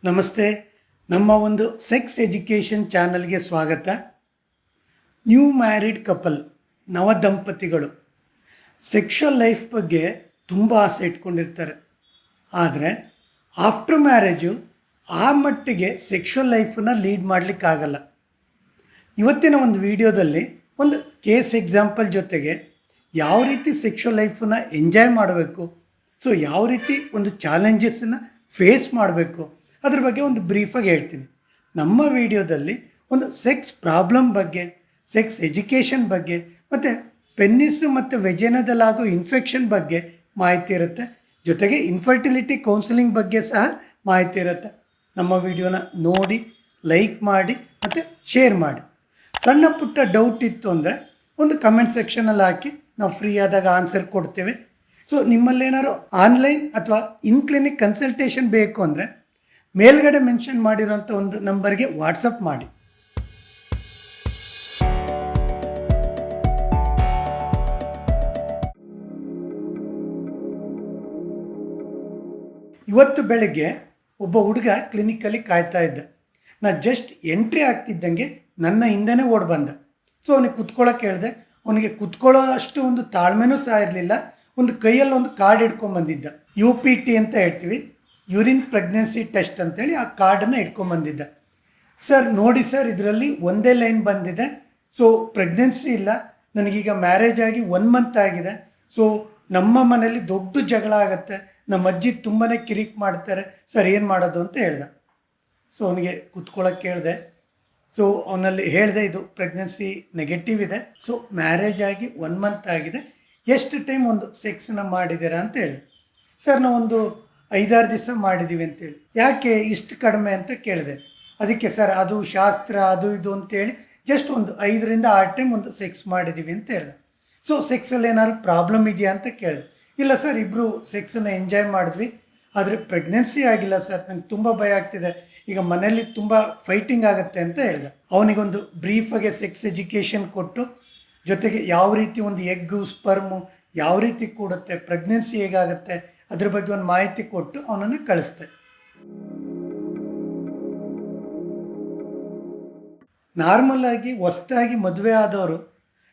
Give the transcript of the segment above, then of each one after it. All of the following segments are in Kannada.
ನಮಸ್ತೆ. ನಮ್ಮ ಒಂದು ಸೆಕ್ಸ್ ಎಜುಕೇಷನ್ ಚಾನಲ್ಗೆ ಸ್ವಾಗತ. ನ್ಯೂ ಮ್ಯಾರಿಡ್ ಕಪಲ್, ನವದಂಪತಿಗಳು ಸೆಕ್ಷುವಲ್ ಲೈಫ್ ಬಗ್ಗೆ ತುಂಬ ಆಸೆ ಇಟ್ಕೊಂಡಿರ್ತಾರೆ. ಆದರೆ ಆಫ್ಟರ್ ಮ್ಯಾರೇಜು ಆ ಮಟ್ಟಿಗೆ ಸೆಕ್ಷುವಲ್ ಲೈಫನ್ನು ಲೀಡ್ ಮಾಡಲಿಕ್ಕಾಗಲ್ಲ. ಇವತ್ತಿನ ಒಂದು ವಿಡಿಯೋದಲ್ಲಿ ಒಂದು ಕೇಸ್ ಎಕ್ಸಾಂಪಲ್ ಜೊತೆಗೆ ಯಾವ ರೀತಿ ಸೆಕ್ಷುವಲ್ ಲೈಫನ್ನು ಎಂಜಾಯ್ ಮಾಡಬೇಕು, ಸೊ ಯಾವ ರೀತಿ ಒಂದು ಚಾಲೆಂಜಸ್ಸನ್ನು ಫೇಸ್ ಮಾಡಬೇಕು ಅದ್ರ ಬಗ್ಗೆ ಒಂದು ಬ್ರೀಫಾಗಿ ಹೇಳ್ತೀನಿ. ನಮ್ಮ ವಿಡಿಯೋದಲ್ಲಿ ಒಂದು ಸೆಕ್ಸ್ ಪ್ರಾಬ್ಲಮ್ ಬಗ್ಗೆ, ಸೆಕ್ಸ್ ಎಜುಕೇಷನ್ ಬಗ್ಗೆ ಮತ್ತು ಪೆನ್ನಿಸ್ ಮತ್ತು ವೆಜೆನದಲ್ಲಾಗೋ ಇನ್ಫೆಕ್ಷನ್ ಬಗ್ಗೆ ಮಾಹಿತಿ ಇರುತ್ತೆ. ಜೊತೆಗೆ ಇನ್ಫರ್ಟಿಲಿಟಿ ಕೌನ್ಸಿಲಿಂಗ್ ಬಗ್ಗೆ ಸಹ ಮಾಹಿತಿ ಇರುತ್ತೆ. ನಮ್ಮ ವಿಡಿಯೋನ ನೋಡಿ, ಲೈಕ್ ಮಾಡಿ ಮತ್ತು ಶೇರ್ ಮಾಡಿ. ಸಣ್ಣ ಪುಟ್ಟ ಡೌಟ್ ಇತ್ತು ಅಂದರೆ ಒಂದು ಕಮೆಂಟ್ ಸೆಕ್ಷನಲ್ಲಿ ಹಾಕಿ, ನಾವು ಫ್ರೀ ಆದಾಗ ಆನ್ಸರ್ ಕೊಡ್ತೇವೆ. ಸೊ ನಿಮ್ಮಲ್ಲೇನಾದ್ರು ಆನ್ಲೈನ್ ಅಥವಾ ಇನ್ ಕ್ಲಿನಿಕ್ ಕನ್ಸಲ್ಟೇಷನ್ ಬೇಕು ಅಂದರೆ ಮೇಲ್ಗಡೆ ಮೆನ್ಷನ್ ಮಾಡಿರೋಂಥ ಒಂದು ನಂಬರ್ಗೆ ವಾಟ್ಸಪ್ ಮಾಡಿ. ಇವತ್ತು ಬೆಳಗ್ಗೆ ಒಬ್ಬ ಹುಡುಗ ಕ್ಲಿನಿಕಲ್ಲಿ ಕಾಯ್ತಾ ಇದ್ದ. ನಾನು ಜಸ್ಟ್ ಎಂಟ್ರಿ ಆಗ್ತಿದ್ದಂಗೆ ನನ್ನ ಹಿಂದೆನೇ ಓಡಿ ಬಂದ. ಸೊ ಅವನಿಗೆ ಕುತ್ಕೊಳ್ಳೋಕೆ ಹೇಳಿದೆ. ಅವನಿಗೆ ಕುತ್ಕೊಳ್ಳೋ ಅಷ್ಟು ಒಂದು ತಾಳ್ಮೆನೂ ಸಹ ಇರಲಿಲ್ಲ. ಒಂದು ಕೈಯಲ್ಲಿ ಒಂದು ಕಾರ್ಡ್ ಹಿಡ್ಕೊಂಬಂದಿದ್ದ. UPT ಅಂತ ಹೇಳ್ತೀವಿ, ಯೂರಿನ್ ಪ್ರೆಗ್ನೆನ್ಸಿ ಟೆಸ್ಟ್ ಅಂತೇಳಿ ಆ ಕಾರ್ಡನ್ನು ಇಟ್ಕೊಂಬಂದಿದ್ದ. ಸರ್ ನೋಡಿ ಸರ್, ಇದರಲ್ಲಿ ಒಂದೇ ಲೈನ್ ಬಂದಿದೆ, ಸೊ ಪ್ರೆಗ್ನೆನ್ಸಿ ಇಲ್ಲ, ನನಗೀಗ ಮ್ಯಾರೇಜ್ ಆಗಿ 1 ಮಂತ್ ಆಗಿದೆ, ಸೊ ನಮ್ಮ ಮನೇಲಿ ದೊಡ್ಡ ಜಗಳ ಆಗುತ್ತೆ, ನಮ್ಮ ಅಜ್ಜಿ ತುಂಬಾ ಕಿರಿಕ್ ಮಾಡ್ತಾರೆ ಸರ್, ಏನು ಮಾಡೋದು ಅಂತ ಹೇಳ್ದೆ. ಸೊ ಅವನಿಗೆ ಕುತ್ಕೊಳ್ಳೋಕ್ಕೆ ಹೇಳಿದೆ. ಸೊ ಅವನಲ್ಲಿ ಹೇಳಿದೆ, ಇದು ಪ್ರೆಗ್ನೆನ್ಸಿ ನೆಗೆಟಿವ್ ಇದೆ, ಸೊ ಮ್ಯಾರೇಜ್ ಆಗಿ 1 ಮಂತ್ ಆಗಿದೆ, ಎಷ್ಟು ಟೈಮ್ ಒಂದು ಸೆಕ್ಸನ್ನ ಮಾಡಿದ್ದೀರಾ ಅಂತ ಹೇಳಿ. ಸರ್ ನಾವೊಂದು 5-6 ದಿವಸ ಮಾಡಿದ್ದೀವಿ ಅಂತೇಳಿ. ಯಾಕೆ ಇಷ್ಟು ಕಡಿಮೆ ಅಂತ ಕೇಳಿದೆ. ಅದಕ್ಕೆ ಸರ್ ಅದು ಶಾಸ್ತ್ರ ಅದು ಇದು ಅಂತೇಳಿ ಜಸ್ಟ್ ಒಂದು 5-6 ಟೈಮ್ ಒಂದು ಸೆಕ್ಸ್ ಮಾಡಿದ್ದೀವಿ ಅಂತ ಹೇಳಿದೆ. ಸೊ ಸೆಕ್ಸಲ್ಲಿ ಏನಾದ್ರು ಪ್ರಾಬ್ಲಮ್ ಇದೆಯಾ ಅಂತ ಕೇಳಿದೆ. ಇಲ್ಲ ಸರ್, ಇಬ್ಬರು ಸೆಕ್ಸನ್ನು ಎಂಜಾಯ್ ಮಾಡಿದ್ವಿ, ಆದರೆ ಪ್ರೆಗ್ನೆನ್ಸಿ ಆಗಿಲ್ಲ ಸರ್, ನಂಗೆ ತುಂಬ ಭಯ ಆಗ್ತಿದೆ, ಈಗ ಮನೇಲಿ ತುಂಬ ಫೈಟಿಂಗ್ ಆಗುತ್ತೆ ಅಂತ ಹೇಳಿದೆ. ಅವನಿಗೊಂದು ಬ್ರೀಫಾಗೆ ಸೆಕ್ಸ್ ಎಜುಕೇಷನ್ ಕೊಟ್ಟು, ಜೊತೆಗೆ ಯಾವ ರೀತಿ ಒಂದು ಎಗ್ಗು ಸ್ಪರ್ಮು ಯಾವ ರೀತಿ ಕೂಡುತ್ತೆ, ಪ್ರೆಗ್ನೆನ್ಸಿ ಹೇಗಾಗುತ್ತೆ ಅದ್ರ ಬಗ್ಗೆ ಒಂದು ಮಾಹಿತಿ ಕೊಟ್ಟು ಅವನನ್ನು ಕಳಿಸ್ದೆ. ನಾರ್ಮಲ್ ಆಗಿ ಹೊಸದಾಗಿ ಮದುವೆ ಆದವರು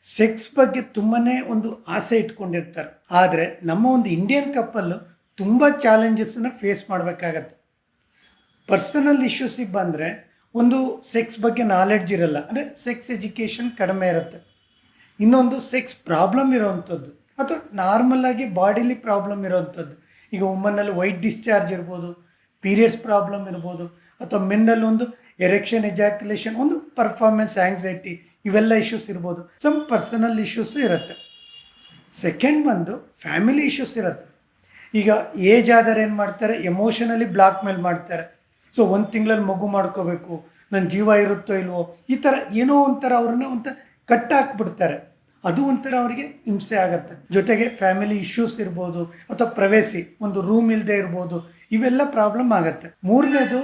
ಸೆಕ್ಸ್ ಬಗ್ಗೆ ತುಂಬಾ ಒಂದು ಆಸೆ ಇಟ್ಕೊಂಡಿರ್ತಾರೆ. ಆದರೆ ನಮ್ಮ ಒಂದು ಇಂಡಿಯನ್ ಕಪ್ಪಲ್ಲು ತುಂಬ ಚಾಲೆಂಜಸ್ಸನ್ನು ಫೇಸ್ ಮಾಡಬೇಕಾಗತ್ತೆ. ಪರ್ಸನಲ್ ಇಶ್ಯೂಸಿಗೆ ಬಂದರೆ ಒಂದು ಸೆಕ್ಸ್ ಬಗ್ಗೆ ನಾಲೆಡ್ಜ್ ಇರಲ್ಲ, ಅಂದರೆ ಸೆಕ್ಸ್ ಎಜುಕೇಷನ್ ಕಡಿಮೆ ಇರುತ್ತೆ. ಇನ್ನೊಂದು ಸೆಕ್ಸ್ ಪ್ರಾಬ್ಲಮ್ ಇರೋವಂಥದ್ದು ಅಥವಾ ನಾರ್ಮಲಾಗಿ ಬಾಡಿಲಿ ಪ್ರಾಬ್ಲಮ್ ಇರೋವಂಥದ್ದು. ಈಗ ವುಮನ್ನಲ್ಲಿ ವೈಟ್ ಡಿಸ್ಚಾರ್ಜ್ ಇರ್ಬೋದು, ಪೀರಿಯಡ್ಸ್ ಪ್ರಾಬ್ಲಮ್ ಇರ್ಬೋದು, ಅಥವಾ ಮೆನ್ನಲ್ಲಿ ಒಂದು ಎರೆಕ್ಷನ್ ಎಜಾಕ್ಯುಲೇಷನ್, ಒಂದು ಪರ್ಫಾರ್ಮೆನ್ಸ್ ಆ್ಯಂಗ್ಸೈಟಿ, ಇವೆಲ್ಲ ಇಶ್ಯೂಸ್ ಇರ್ಬೋದು. ಸಮ್ ಪರ್ಸನಲ್ ಇಶ್ಯೂಸ್ ಇರುತ್ತೆ. ಸೆಕೆಂಡ್ ಬಂದು ಫ್ಯಾಮಿಲಿ ಇಶ್ಯೂಸ್ ಇರುತ್ತೆ. ಈಗ ಏಜ್ ಆದರೆ ಏನು ಮಾಡ್ತಾರೆ, ಎಮೋಷನಲಿ ಬ್ಲಾಕ್ ಮೇಲ್ ಮಾಡ್ತಾರೆ. ಸೊ 1 ತಿಂಗಳಲ್ಲಿ ಮಗು ಮಾಡ್ಕೋಬೇಕು, ನನ್ನ ಜೀವ ಇರುತ್ತೋ ಇಲ್ವೋ, ಈ ಥರ ಏನೋ ಒಂಥರ ಅವ್ರನ್ನ ಒಂಥರ ಕಟ್ಟಾಕ್ಬಿಡ್ತಾರೆ. ಅದು ಒಂಥರ ಅವರಿಗೆ ಹಿಂಸೆ ಆಗುತ್ತೆ. ಜೊತೆಗೆ ಫ್ಯಾಮಿಲಿ ಇಶ್ಯೂಸ್ ಇರ್ಬೋದು, ಅಥವಾ ಪ್ರೈವೇಸಿ, ಒಂದು ರೂಮ್ ಇಲ್ಲದೆ ಇರ್ಬೋದು, ಇವೆಲ್ಲ ಪ್ರಾಬ್ಲಮ್ ಆಗುತ್ತೆ. ಮೂರನೇದು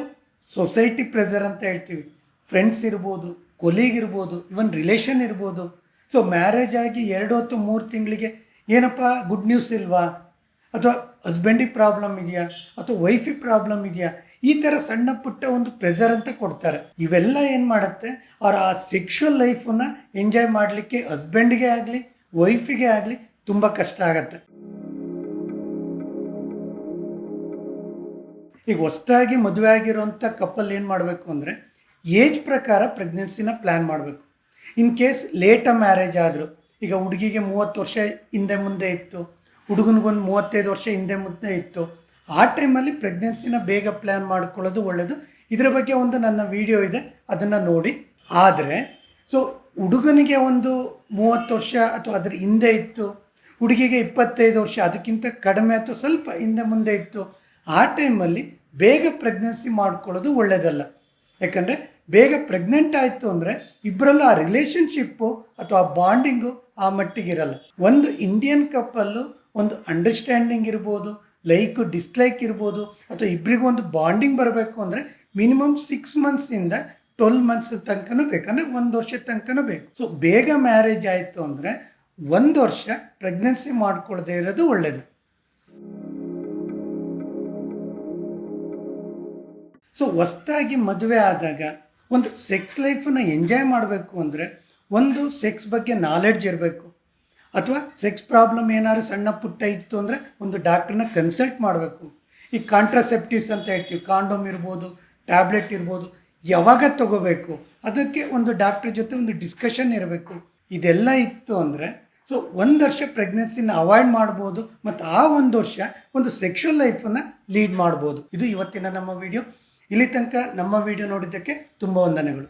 ಸೊಸೈಟಿ ಪ್ರೆಷರ್ ಅಂತ ಹೇಳ್ತೀವಿ. ಫ್ರೆಂಡ್ಸ್ ಇರ್ಬೋದು, ಕೊಲೀಗ್ ಇರ್ಬೋದು, ಇವನ್ ರಿಲೇಷನ್ ಇರ್ಬೋದು. ಸೊ ಮ್ಯಾರೇಜ್ ಆಗಿ 2 ಅಥವಾ 3 ತಿಂಗಳಿಗೆ ಏನಪ್ಪ ಗುಡ್ ನ್ಯೂಸ್ ಇಲ್ವಾ, ಅಥವಾ ಹಸ್ಬೆಂಡಿಗೆ ಪ್ರಾಬ್ಲಮ್ ಇದೆಯಾ, ಅಥವಾ ವೈಫಿಗೆ ಪ್ರಾಬ್ಲಮ್ ಇದೆಯಾ, ಈ ಥರ ಸಣ್ಣ ಪುಟ್ಟ ಒಂದು ಪ್ರೆಷರ್ ಅಂತ ಕೊಡ್ತಾರೆ. ಇವೆಲ್ಲ ಏನು ಮಾಡುತ್ತೆ, ಅವ್ರ ಆ ಸೆಕ್ಷುವಲ್ ಲೈಫನ್ನು ಎಂಜಾಯ್ ಮಾಡಲಿಕ್ಕೆ ಹಸ್ಬೆಂಡಿಗೆ ಆಗಲಿ ವೈಫಿಗೆ ಆಗಲಿ ತುಂಬ ಕಷ್ಟ ಆಗುತ್ತೆ. ಈಗ ಹೊಸದಾಗಿ ಮದುವೆ ಆಗಿರೋಂಥ ಕಪಲ್ ಏನು ಮಾಡಬೇಕು ಅಂದರೆ, ಏಜ್ ಪ್ರಕಾರ ಪ್ರೆಗ್ನೆನ್ಸಿನ ಪ್ಲ್ಯಾನ್ ಮಾಡಬೇಕು. ಇನ್ ಕೇಸ್ ಲೇಟ ಮ್ಯಾರೇಜ್ ಆದರು, ಈಗ ಹುಡುಗಿಗೆ 30 ವರ್ಷ ಹಿಂದೆ ಮುಂದೆ ಇತ್ತು, ಹುಡುಗನಿಗೊಂದು 35 ವರ್ಷ ಹಿಂದೆ ಮುಂದೆ ಇತ್ತು, ಆ ಟೈಮಲ್ಲಿ ಪ್ರೆಗ್ನೆನ್ಸಿನ ಬೇಗ ಪ್ಲ್ಯಾನ್ ಮಾಡ್ಕೊಳ್ಳೋದು ಒಳ್ಳೆಯದು. ಇದರ ಬಗ್ಗೆ ಒಂದು ನನ್ನ ವಿಡಿಯೋ ಇದೆ, ಅದನ್ನು ನೋಡಿ. ಆದರೆ ಸೊ ಹುಡುಗನಿಗೆ ಒಂದು 30 ವರ್ಷ ಅಥವಾ ಅದರ ಹಿಂದೆ ಇತ್ತು, ಹುಡುಗಿಗೆ 25 ವರ್ಷ ಅದಕ್ಕಿಂತ ಕಡಿಮೆ ಅಥವಾ ಸ್ವಲ್ಪ ಹಿಂದೆ ಮುಂದೆ ಇತ್ತು, ಆ ಟೈಮಲ್ಲಿ ಬೇಗ ಪ್ರೆಗ್ನೆನ್ಸಿ ಮಾಡ್ಕೊಳ್ಳೋದು ಒಳ್ಳೆಯದಲ್ಲ. ಯಾಕಂದರೆ ಬೇಗ ಪ್ರೆಗ್ನೆಂಟ್ ಆಯಿತು ಅಂದರೆ ಇಬ್ಬರಲ್ಲೂ ಆ ರಿಲೇಷನ್ಶಿಪ್ಪು ಅಥವಾ ಆ ಬಾಂಡಿಂಗು ಆ ಮಟ್ಟಿಗಿರಲ್ಲ. ಒಂದು ಇಂಡಿಯನ್ ಕಪ್ಪಲ್ಲು ಒಂದು ಅಂಡರ್ಸ್ಟ್ಯಾಂಡಿಂಗ್ ಇರ್ಬೋದು, ಲೈಕ್ ಡಿಸ್ಲೈಕ್ ಇರ್ಬೋದು, ಅಥವಾ ಇಬ್ಬರಿಗೂ ಒಂದು ಬಾಂಡಿಂಗ್ ಬರಬೇಕು ಅಂದರೆ ಮಿನಿಮಮ್ 6 ಮಂತ್ಸಿಂದ 12 ಮಂತ್ಸ್ ತನಕನೂ ಬೇಕಂದರೆ 1 ವರ್ಷ ತನಕನೂ ಬೇಕು. ಸೊ ಬೇಗ ಮ್ಯಾರೇಜ್ ಆಯಿತು ಅಂದರೆ 1 ವರ್ಷ ಪ್ರೆಗ್ನೆನ್ಸಿ ಮಾಡ್ಕೊಳ್ಳದೆ ಇರೋದು ಒಳ್ಳೆಯದು. ಸೊ ಹೊಸ್ದಾಗಿ ಮದುವೆ ಆದಾಗ ಒಂದು ಸೆಕ್ಸ್ ಲೈಫನ್ನು ಎಂಜಾಯ್ ಮಾಡಬೇಕು ಅಂದರೆ ಒಂದು ಸೆಕ್ಸ್ ಬಗ್ಗೆ ನಾಲೆಡ್ಜ್ ಇರಬೇಕು, ಅಥವಾ ಸೆಕ್ಸ್ ಪ್ರಾಬ್ಲಮ್ ಏನಾದ್ರು ಸಣ್ಣ ಪುಟ್ಟ ಇತ್ತು ಅಂದರೆ ಒಂದು ಡಾಕ್ಟ್ರನ್ನ ಕನ್ಸಲ್ಟ್ ಮಾಡಬೇಕು. ಈ ಕಾಂಟ್ರಾಸೆಪ್ಟಿವ್ಸ್ ಅಂತ ಹೇಳ್ತೀವಿ, ಕಾಂಡೋಮ್ ಇರ್ಬೋದು, ಟ್ಯಾಬ್ಲೆಟ್ ಇರ್ಬೋದು, ಯಾವಾಗ ತಗೋಬೇಕು ಅದಕ್ಕೆ ಒಂದು ಡಾಕ್ಟ್ರ್ ಜೊತೆ ಒಂದು ಡಿಸ್ಕಷನ್ ಇರಬೇಕು. ಇದೆಲ್ಲ ಇತ್ತು ಅಂದರೆ ಸೊ 1 ವರ್ಷ ಪ್ರೆಗ್ನೆನ್ಸಿನ ಅವಾಯ್ಡ್ ಮಾಡ್ಬೋದು ಮತ್ತು ಆ 1 ವರ್ಷ ಒಂದು ಸೆಕ್ಷುವಲ್ ಲೈಫನ್ನು ಲೀಡ್ ಮಾಡ್ಬೋದು. ಇದು ಇವತ್ತಿನ ನಮ್ಮ ವಿಡಿಯೋ. ಇಲ್ಲಿ ತನಕ ನಮ್ಮ ವಿಡಿಯೋ ನೋಡಿದ್ದಕ್ಕೆ ತುಂಬ ವಂದನೆಗಳು.